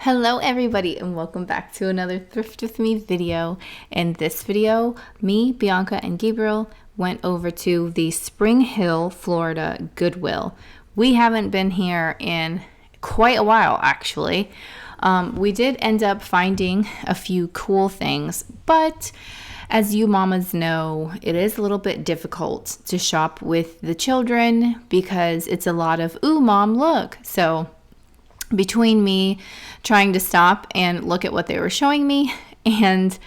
Hello everybody and welcome back to another Thrift With Me video. In this video, me, Bianca, and Gabriel went over to the Spring Hill, Florida Goodwill. We haven't been here in quite a while actually. We did end up finding a few cool things, but as you mamas know, it is a little bit difficult to shop with the children because it's a lot of, ooh mom, look. So between me trying to stop and look at what they were showing me and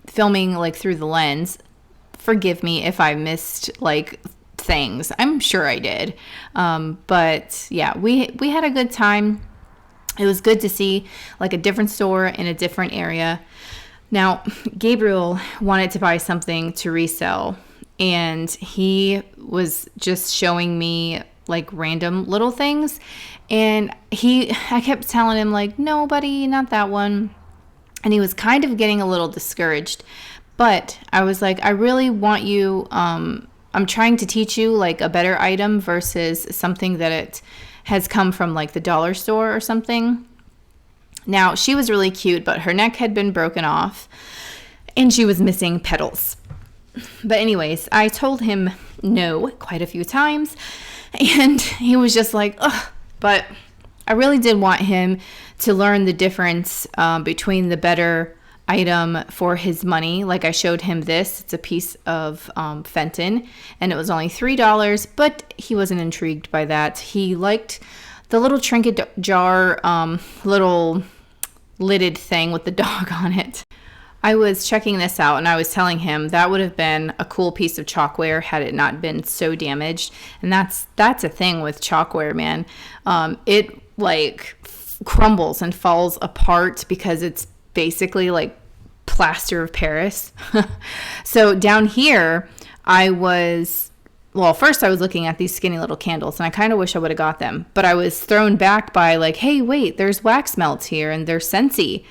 filming like through the lens, forgive me if I missed like things. I'm sure I did. But yeah, we had a good time. It was good to see like a different store in a different area. Now, Gabriel wanted to buy something to resell, and he was just showing me like random little things, and I kept telling him like, no buddy, not that one, and he was kind of getting a little discouraged. But I was like, I really want you, I'm trying to teach you like a better item versus something that it has come from like the dollar store or something. Now, she was really cute, but her neck had been broken off and she was missing petals. But anyways, I told him no quite a few times, and he was just like, ugh. But I really did want him to learn the difference between the better item for his money. Like I showed him this. It's a piece of Fenton, and it was only $3, but he wasn't intrigued by that. He liked the little trinket jar, little lidded thing with the dog on it. I was checking this out and I was telling him that would have been a cool piece of chalkware had it not been so damaged. And that's a thing with chalkware, man. It like crumbles and falls apart because it's basically like plaster of Paris. So down here, first I was looking at these skinny little candles, and I kind of wish I would have got them. But I was thrown back by like, hey, wait, there's wax melts here, and they're Scentsy.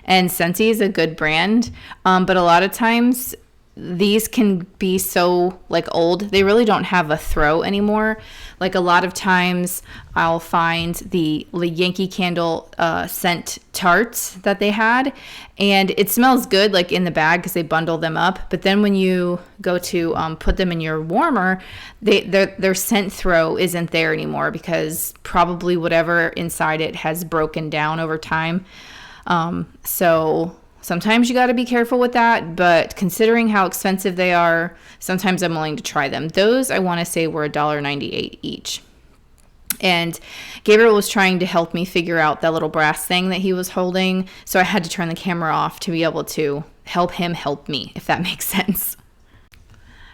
And Scentsy is a good brand, but a lot of times these can be so like old. They really don't have a throw anymore. Like a lot of times I'll find the Yankee Candle scent tarts that they had, and it smells good like in the bag because they bundle them up. But then when you go to put them in your warmer, their scent throw isn't there anymore because probably whatever inside it has broken down over time. So sometimes you got to be careful with that, but considering how expensive they are, sometimes I'm willing to try them. Those I want to say were $1.98 each. And Gabriel was trying to help me figure out that little brass thing that he was holding, so I had to turn the camera off to be able to help him help me, if that makes sense.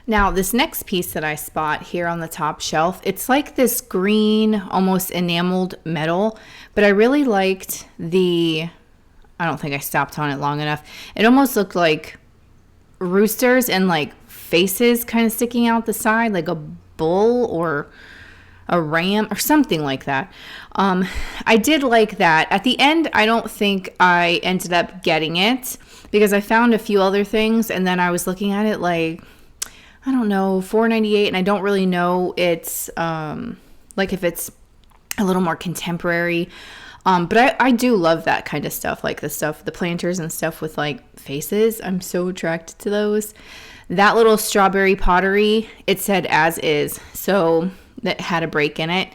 Now, this next piece that I spot here on the top shelf, it's like this green, almost enameled metal, but I really liked I don't think I stopped on it long enough. It almost looked like roosters and like faces kind of sticking out the side, like a bull or a ram or something like that. I did like that. At the end, I don't think I ended up getting it because I found a few other things, and then I was looking at it like, I don't know, $4.98, and I don't really know it's like if it's a little more contemporary. But I do love that kind of stuff, like the planters and stuff with like faces. I'm so attracted to those. That little strawberry pottery, it said as is, so that had a break in it.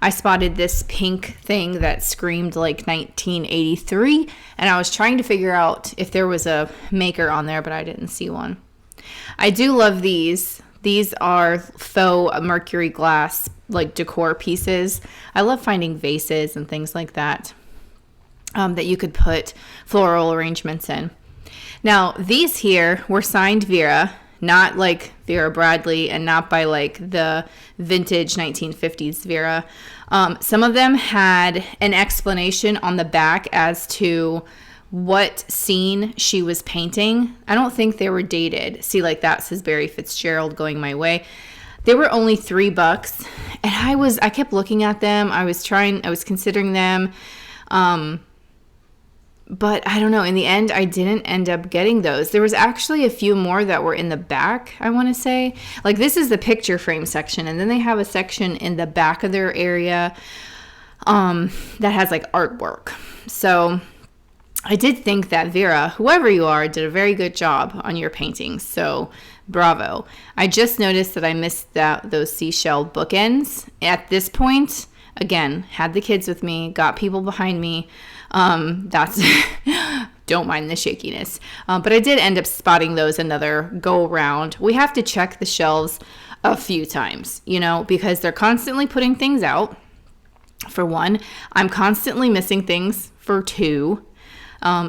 I spotted this pink thing that screamed like 1983, and I was trying to figure out if there was a maker on there, but I didn't see one. I do love these. These are faux mercury glass like decor pieces. I love finding vases and things like that that you could put floral arrangements in. Now, these here were signed Vera, not like Vera Bradley and not by like the vintage 1950s Vera. Some of them had an explanation on the back as to what scene she was painting. I don't think they were dated. See, like that says Barry Fitzgerald Going My Way. They were only $3, and I kept looking at them. I was considering them. But I don't know. In the end, I didn't end up getting those. There was actually a few more that were in the back, I want to say. Like this is the picture frame section, and then they have a section in the back of their area that has like artwork. So I did think that Vera, whoever you are, did a very good job on your paintings. So bravo. I just noticed that I missed those seashell bookends. At this point, again, had the kids with me, got people behind me. That's don't mind the shakiness. But I did end up spotting those another go around. We have to check the shelves a few times, you know, because they're constantly putting things out. For one, I'm constantly missing things for two.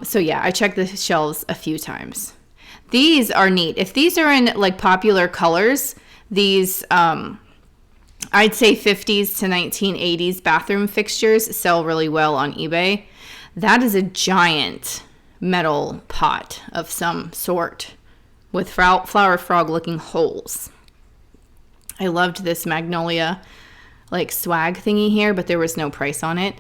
So yeah, I checked the shelves a few times. These are neat. If these are in like popular colors, these, I'd say 50s to 1980s bathroom fixtures sell really well on eBay. That is a giant metal pot of some sort with flower frog looking holes. I loved this magnolia like swag thingy here, but there was no price on it.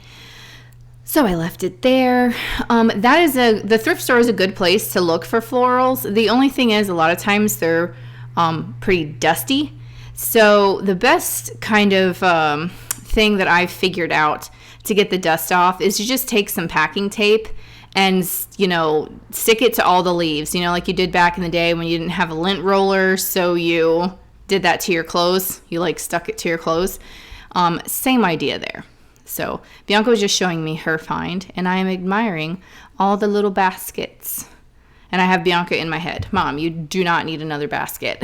So I left it there. The thrift store is a good place to look for florals. The only thing is a lot of times they're pretty dusty. So the best kind of thing that I've figured out to get the dust off is you just take some packing tape and, you know, stick it to all the leaves, you know, like you did back in the day when you didn't have a lint roller. So you did that to your clothes. You like stuck it to your clothes. Same idea there. So Bianca was just showing me her find, and I am admiring all the little baskets. And I have Bianca in my head. Mom, you do not need another basket.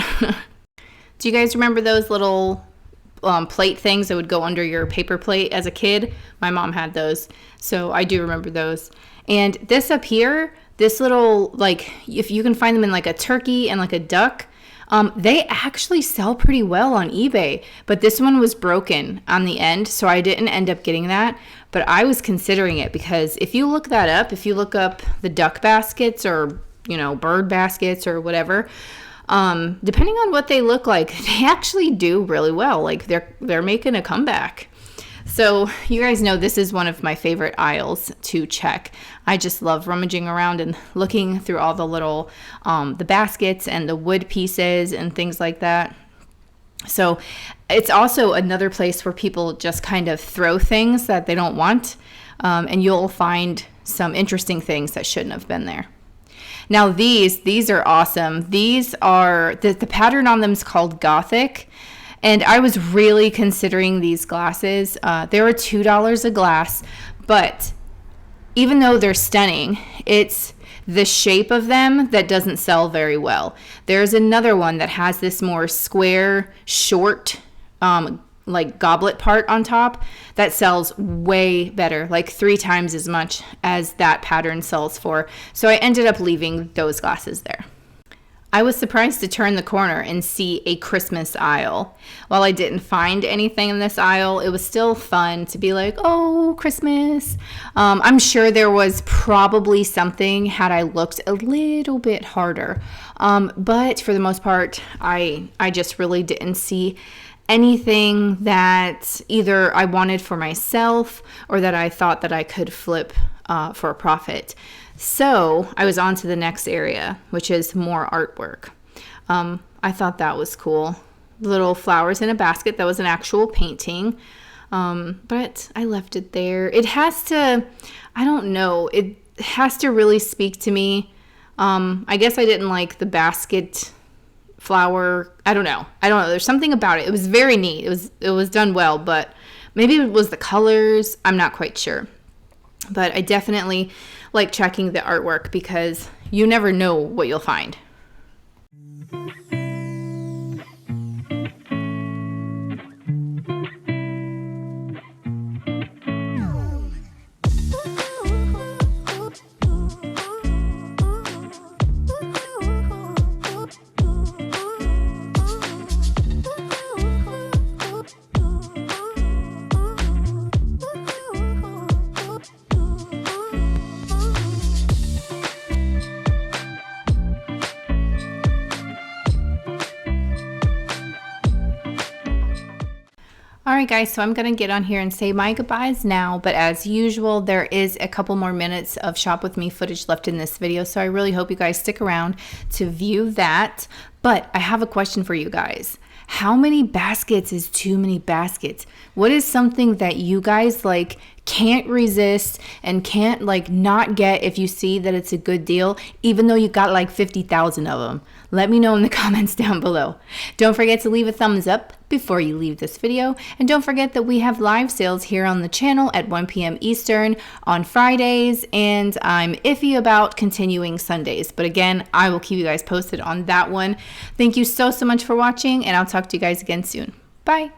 Do you guys remember those little plate things that would go under your paper plate as a kid? My mom had those, so I do remember those. And this up here, this little, like, if you can find them in like a turkey and like a duck, they actually sell pretty well on eBay, but this one was broken on the end, so I didn't end up getting that, but I was considering it because if you look that up, if you look up the duck baskets or, you know, bird baskets or whatever, depending on what they look like, they actually do really well. Like they're making a comeback. So you guys know this is one of my favorite aisles to check. I just love rummaging around and looking through all the little, the baskets and the wood pieces and things like that. So it's also another place where people just kind of throw things that they don't want. And you'll find some interesting things that shouldn't have been there. Now these are awesome. These are, the pattern on them is called Gothic. And I was really considering these glasses. They were $2 a glass, but even though they're stunning, it's the shape of them that doesn't sell very well. There's another one that has this more square, short, like goblet part on top that sells way better, like 3 times as much as that pattern sells for. So I ended up leaving those glasses there. I was surprised to turn the corner and see a Christmas aisle. While I didn't find anything in this aisle, it was still fun to be like, oh, Christmas. I'm sure there was probably something had I looked a little bit harder. But for the most part, I just really didn't see anything that either I wanted for myself or that I thought that I could flip for a profit. So I was on to the next area, which is more artwork. I thought that was cool. Little flowers in a basket. That was an actual painting. But I left it there. It has to, I don't know. It has to really speak to me. I guess I didn't like the basket flower. I don't know. There's something about it. It was very neat. It was done well, but maybe it was the colors. I'm not quite sure. But I definitely like checking the artwork because you never know what you'll find. Alright guys, so I'm going to get on here and say my goodbyes now, but as usual, there is a couple more minutes of Shop With Me footage left in this video, so I really hope you guys stick around to view that. But I have a question for you guys. How many baskets is too many baskets? What is something that you guys like can't resist and can't like not get if you see that it's a good deal, even though you got like 50,000 of them? Let me know in the comments down below. Don't forget to leave a thumbs up before you leave this video. And don't forget that we have live sales here on the channel at 1 p.m. Eastern on Fridays. And I'm iffy about continuing Sundays. But again, I will keep you guys posted on that one. Thank you so much for watching, and I'll talk to you guys again soon. Bye.